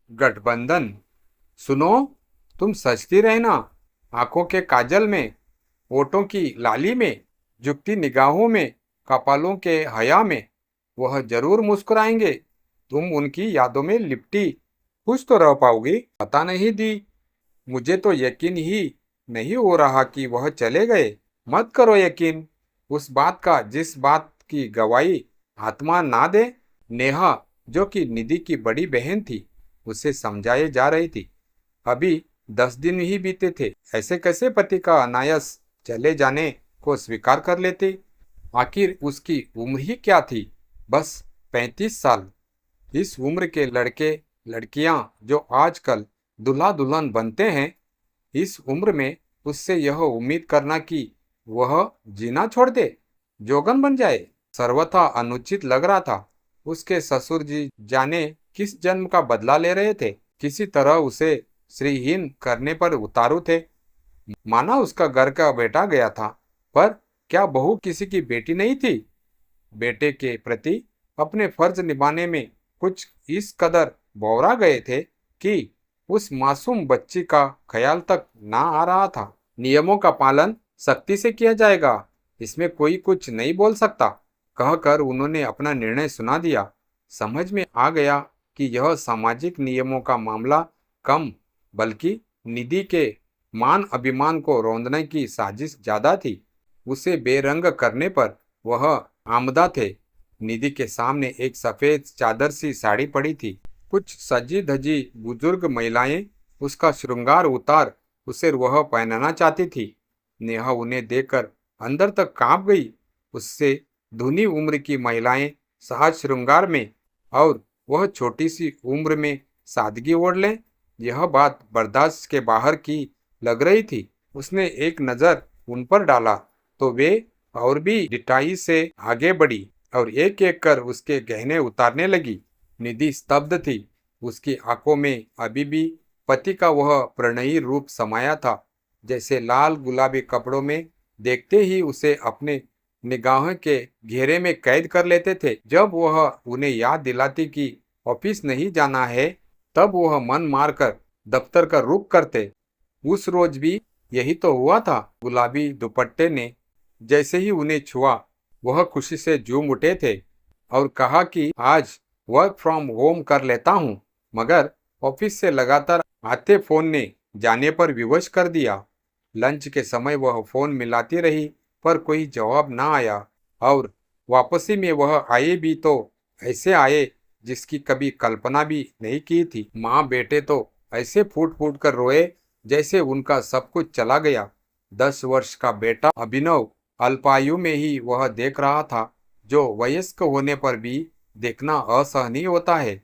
गठबंधन। सुनो, तुम सजती रहना, आंखों के काजल में, होठों की लाली में, झुकती निगाहों में, कपालों के हया में। वह जरूर मुस्कुराएंगे। तुम उनकी यादों में लिपटी खुश तो रह पाओगी। पता नहीं दी, मुझे तो यकीन ही नहीं हो रहा कि वह चले गए। मत करो यकीन उस बात का जिस बात की गवाही आत्मा ना दे। नेहा, जो कि निधि की बड़ी बहन थी, उसे समझाए जा रही थी। अभी 10 दिन ही बीते थे, ऐसे कैसे पति का अनायास चले जाने को स्वीकार कर लेती। आखिर उसकी उम्र ही क्या थी, बस 35 साल। इस उम्र के लड़के लड़कियां जो आजकल दुल्हा दुल्हन बनते हैं, इस उम्र में उससे यह उम्मीद करना कि वह जीना छोड़ दे, जोगन बन जाए, सर्वथा अनुचित लग रहा था। उसके ससुर जी जाने किस जन्म का बदला ले रहे थे, किसी तरह उसे श्रीहीन करने पर उतारू थे। माना उसका घर का बेटा गया था, पर क्या बहू किसी की बेटी नहीं थी। बेटे के प्रति अपने फर्ज निभाने में कुछ इस कदर बौरा गए थे कि उस मासूम बच्ची का ख्याल तक ना आ रहा था। नियमों का पालन सख्ती से किया जाएगा, इसमें कोई कुछ नहीं बोल सकता, कहकर उन्होंने अपना निर्णय सुना दिया। समझ में आ गया कि यह सामाजिक नियमों का मामला कम, बल्कि निधि के मान अभिमान को रौंदने की साजिश ज्यादा थी। उसे बेरंग करने पर वह आमदा थे। निधि के सामने एक सफेद चादर सी साड़ी पड़ी थी। कुछ सजी धजी बुजुर्ग महिलाएं उसका श्रृंगार उतार उसे वह पहनाना चाहती थी। नेहा उन्हें देखकर अंदर तक कांप गई। उससे धुनी उम्र की महिलाएं सहज श्रृंगार में, और वह छोटी सी उम्र में सादगी ओढ़ लें, यह बात बर्दाश्त के बाहर की लग रही थी। उसने एक नजर उन पर डाला तो वे और भी डिठाई से आगे बढ़ी और एक एक कर उसके गहने उतारने लगी। निधि स्तब्ध थी। उसकी आंखों में अभी भी पति का वह प्रणयी रूप समाया था, जैसे लाल गुलाबी कपड़ों में देखते ही उसे अपने निगाह के घेरे में कैद कर लेते थे। जब वह उन्हें याद दिलाती कि ऑफिस नहीं जाना है, तब वह मन मारकर दफ्तर का रुख करते। उस रोज भी यही तो हुआ था। गुलाबी दुपट्टे ने जैसे ही उन्हें छुआ, वह खुशी से झूम उठे थे और कहा कि आज वर्क फ्रॉम होम कर लेता हूँ। मगर ऑफिस से लगातार आते फोन ने जाने पर विवश कर दिया। लंच के समय वह फोन मिलाती रही, पर कोई जवाब ना आया, और वापसी में वह आए भी तो ऐसे आए जिसकी कभी कल्पना भी नहीं की थी। माँ बेटे तो ऐसे फूट फूट कर रोए जैसे उनका सब कुछ चला गया। 10 वर्ष का बेटा अभिनव अल्पायु में ही वह देख रहा था, जो वयस्क होने पर भी देखना असहनीय होता है।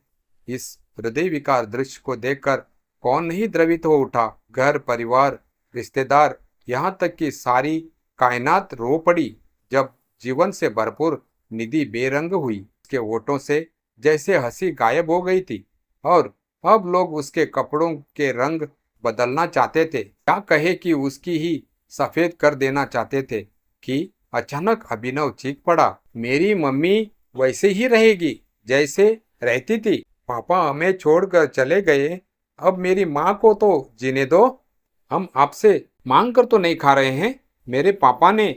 इस हृदय विकार दृश्य को देखकर कौन नहीं द्रवित हो उठा। घर परिवार रिश्तेदार, यहाँ तक कि सारी कायनात रो पड़ी। जब जीवन से भरपूर निधि बेरंग हुई, उसके होठों से जैसे हंसी गायब हो गई थी, और अब लोग उसके कपड़ों के रंग बदलना चाहते थे, क्या कहे कि उसकी ही सफेद कर देना चाहते थे, कि अचानक अभिनव चीख पड़ा, मेरी मम्मी वैसे ही रहेगी जैसे रहती थी। पापा हमें छोड़कर चले गए, अब मेरी माँ को तो जीने दो। हम आपसे मांग कर तो नहीं खा रहे हैं। मेरे पापा ने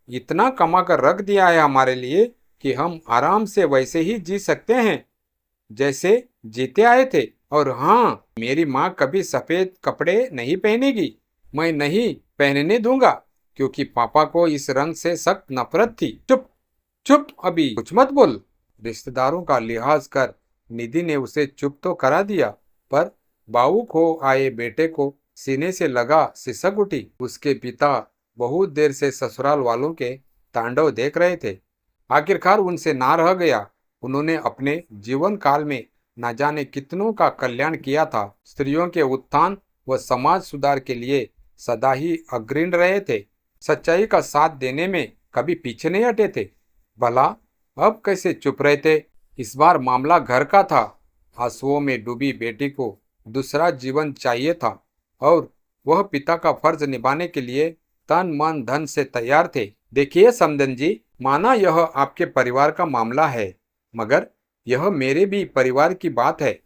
इतना कमा कर रख दिया है हमारे लिए कि हम आराम से वैसे ही जी सकते हैं जैसे जीते आए थे। और हाँ, मेरी माँ कभी सफेद कपड़े नहीं पहनेगी, मैं नहीं पहनने दूंगा, क्योंकि पापा को इस रंग से सख्त नफरत थी। चुप चुप, अभी कुछ मत बोल। रिश्तेदारों का लिहाज कर निधि ने उसे चुप तो करा दिया, पर भावुक हो आए बेटे को सीने से लगा सिसक उठी। उसके पिता बहुत देर से ससुराल वालों के तांडव देख रहे थे। आखिरकार उनसे ना रह गया। उन्होंने अपने जीवन काल में न जाने कितनों का कल्याण किया था। स्त्रियों के उत्थान व समाज सुधार के लिए सदा ही अग्रणी रहे थे। सच्चाई का साथ देने में कभी पीछे नहीं हटे थे। भला अब कैसे चुप रहे थे। इस बार मामला घर का था। आंसुओं में डूबी बेटी को दूसरा जीवन चाहिए था, और वह पिता का फर्ज निभाने के लिए तन मन धन से तैयार थे। देखिए समदन जी, माना यह आपके परिवार का मामला है, मगर यह मेरे भी परिवार की बात है।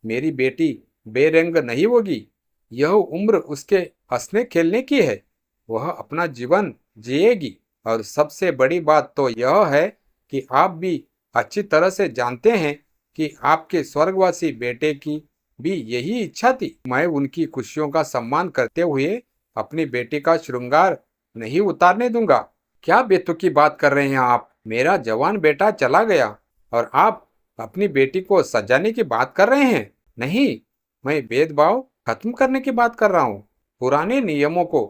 मेरी बेटी बेरंग नहीं होगी। यह उम्र उसके हंसने खेलने की है। वह अपना जीवन जिएगी। और सबसे बड़ी बात तो यह है कि आप भी अच्छी तरह से जानते हैं कि आपके स्वर्गवासी बेटे की भी यही इच्छा थी। मैं उनकी खुशियों का सम्मान करते हुए अपनी बेटी का श्रृंगार नहीं उतारने दूंगा। क्या बेतुकी बात कर रहे हैं आप? मेरा जवान बेटा चला गया और आप अपनी बेटी को सजाने की बात कर रहे हैं? नहीं, मैं भेदभाव खत्म करने की बात कर रहा हूँ। पुराने नियमों को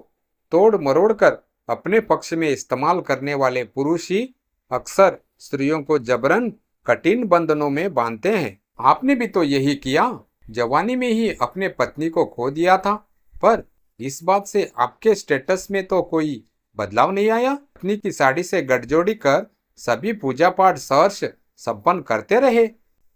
तोड़ मरोड़ कर अपने पक्ष में इस्तेमाल करने वाले पुरुष ही अक्सर स्त्रियों को जबरन कठिन बंधनों में बांधते हैं। आपने भी तो यही किया। जवानी में ही अपने पत्नी को खो दिया था, पर इस बात से आपके स्टेटस में तो कोई बदलाव नहीं आया। पत्नी की साड़ी से गठजोड़ी कर सभी पूजा पाठ सहर्ष संपन्न करते रहे।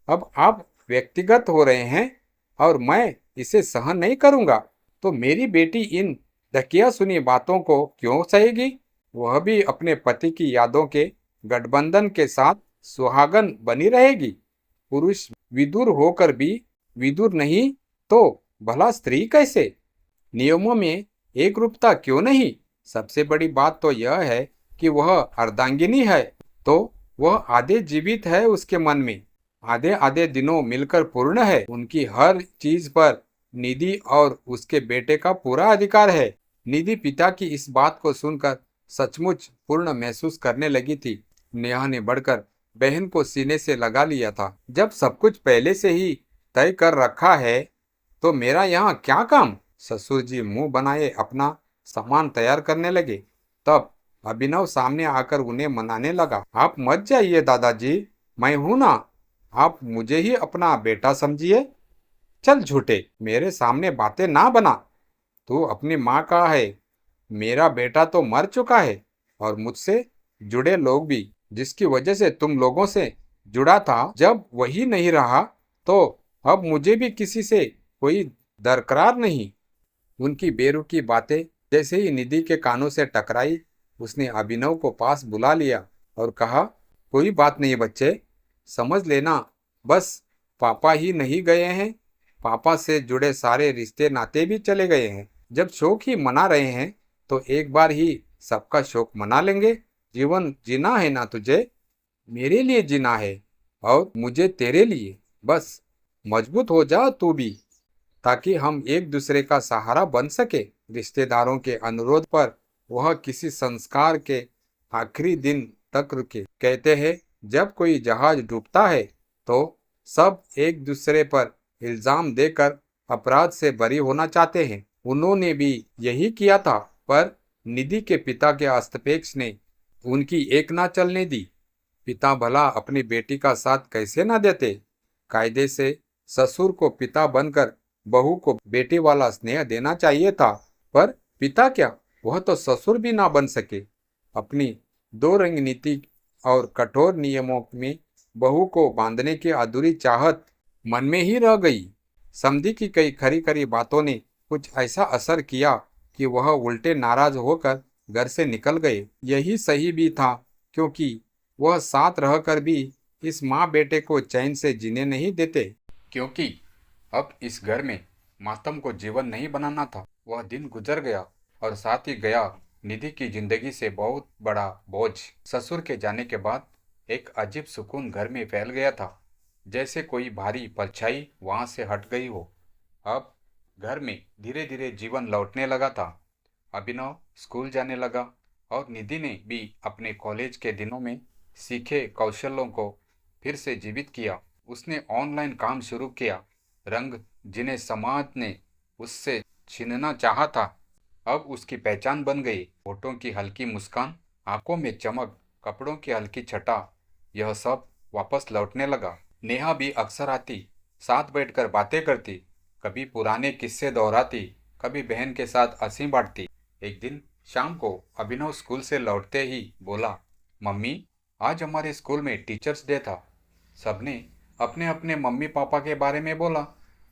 अब आप व्यक्तिगत हो रहे हैं और मैं इसे सहन नहीं करूंगा। तो मेरी बेटी इन ढकिया सुनी बातों को क्यों सहेगी? वह भी अपने पति की यादों के गठबंधन के साथ सुहागन बनी रहेगी। पुरुष विदुर होकर भी विदुर नहीं तो भला स्त्री कैसे? नियमों में एक रूपता क्यों नहीं? सबसे बड़ी बात तो यह है कि वह अर्धांगिनी है तो वह आधे जीवित है। उसके मन में आधे आधे दिनों मिलकर पूर्ण है। उनकी हर चीज पर निधि और उसके बेटे का पूरा अधिकार है। निधि पिता की इस बात को सुनकर सचमुच पूर्ण महसूस करने लगी थी। नेहा ने बढ़कर बहन को सीने से लगा लिया था। जब सब कुछ पहले से ही तय कर रखा है तो मेरा यहाँ क्या काम? ससुर जी मुंह बनाए अपना सामान तैयार करने लगे। तब अभिनव सामने आकर उन्हें मनाने लगा। आप मत जाइए दादाजी, मैं हूं ना। आप मुझे ही अपना बेटा समझिए। चल झूठे, मेरे सामने बातें ना बना। तू अपनी माँ का है। मेरा बेटा तो मर चुका है और मुझसे जुड़े लोग भी, जिसकी वजह से तुम लोगों से जुड़ा था, जब वही नहीं रहा तो अब मुझे भी किसी से कोई दरकरार नहीं। उनकी बेरुखी बातें जैसे ही निधि के कानों से टकराई, उसने अभिनव को पास बुला लिया और कहा, कोई बात नहीं बच्चे, समझ लेना, बस पापा ही नहीं गए हैं, पापा से जुड़े सारे रिश्ते नाते भी चले गए हैं। जब शौक ही मना रहे हैं तो एक बार ही सबका शौक मना लेंगे। जीवन जीना है ना तुझे? मेरे लिए जीना है और मुझे तेरे लिए। बस मजबूत हो जा तू भी, ताकि हम एक दूसरे का सहारा बन सके। रिश्तेदारों के अनुरोध पर वह किसी संस्कार के आखिरी दिन तक रुके। कहते हैं जब कोई जहाज डूबता है तो सब एक दूसरे पर इल्जाम देकर अपराध से बरी होना चाहते हैं। उन्होंने भी यही किया था, पर निधि के पिता के हस्तक्षेप ने उनकी एक ना चलने दी। पिता भला अपनी बेटी का साथ कैसे ना देते? कायदे से ससुर को पिता बनकर बहू को बेटी वाला स्नेह देना चाहिए था, पर पिता क्या, वह तो ससुर भी ना बन सके। अपनी दो रंग नीति और कठोर नियमों में बहू को बांधने की अधूरी चाहत मन में ही रह गई। समधी की कई खरी खरी बातों ने कुछ ऐसा असर किया कि वह उल्टे नाराज होकर घर से निकल गए। यही सही भी था, क्योंकि वह साथ रहकर भी इस माँ बेटे को चैन से जीने नहीं देते। क्योंकि अब इस घर में मातम को जीवन नहीं बनाना था। वह दिन गुजर गया और साथ ही गया निधि की जिंदगी से बहुत बड़ा बोझ। ससुर के जाने के बाद एक अजीब सुकून घर में फैल गया था, जैसे कोई भारी परछाई वहां से हट गई हो। अब घर में धीरे धीरे जीवन लौटने लगा था। अभिनव स्कूल जाने लगा और निधि ने भी अपने कॉलेज के दिनों में सीखे कौशलों को फिर से जीवित किया। उसने ऑनलाइन काम शुरू किया। रंग जिन्हें समाज ने उससे छीनना चाहा था, अब उसकी पहचान बन गई। होठों की हल्की मुस्कान, आंखों में चमक, कपड़ों की हल्की छटा, यह सब वापस लौटने लगा। नेहा भी अक्सर आती, साथ बैठकर बातें करती, कभी पुराने किस्से दोहराती, कभी बहन के साथ हंसी बांटती। एक दिन शाम को अभिनव स्कूल से लौटते ही बोला, मम्मी, आज हमारे स्कूल में टीचर्स डे था। सबने अपने अपने मम्मी पापा के बारे में बोला।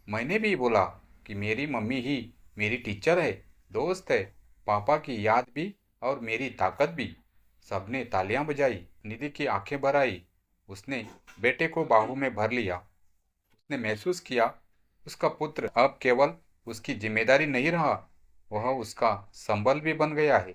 मैंने भी बोला कि मेरी मम्मी ही मेरी टीचर है, दोस्त है, पापा की याद भी और मेरी ताकत भी। सबने तालियां बजाई। निधि की आंखें भर आई। उसने बेटे को बाहों में भर लिया। उसने महसूस किया उसका पुत्र अब केवल उसकी जिम्मेदारी नहीं रहा, वह उसका संबल भी बन गया है।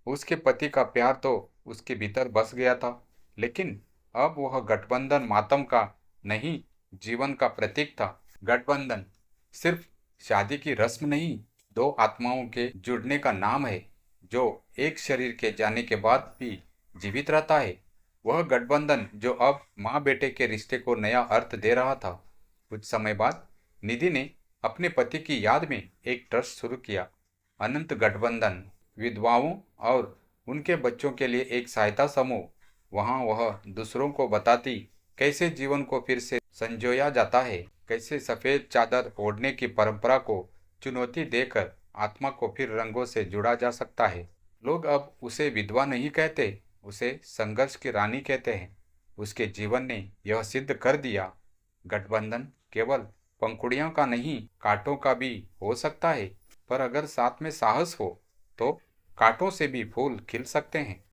उसके पति का प्यार तो उसके भीतर बस गया था, लेकिन अब वह गठबंधन मातम का नहीं, जीवन का प्रतीक था। गठबंधन सिर्फ शादी की रस्म नहीं, दो आत्माओं के जुड़ने का नाम है, जो एक शरीर के जाने के बाद भी जीवित रहता है। वह गठबंधन जो अब माँ बेटे के रिश्ते को नया अर्थ दे रहा था। कुछ समय बाद निधि ने अपने पति की याद में एक ट्रस्ट शुरू किया, अनंत गठबंधन, विधवाओं और उनके बच्चों के लिए एक सहायता समूह। वहाँ वह दूसरों को बताती कैसे जीवन को फिर से संजोया जाता है, कैसे सफेद चादर ओढ़ने की परंपरा को चुनौती देकर आत्मा को फिर रंगों से जुड़ा जा सकता है। लोग अब उसे विधवा नहीं कहते, उसे संघर्ष की रानी कहते हैं। उसके जीवन ने यह सिद्ध कर दिया, गठबंधन केवल पंखुड़ियों का नहीं, कांटों का भी हो सकता है, पर अगर साथ में साहस हो तो कांटों से भी फूल खिल सकते हैं।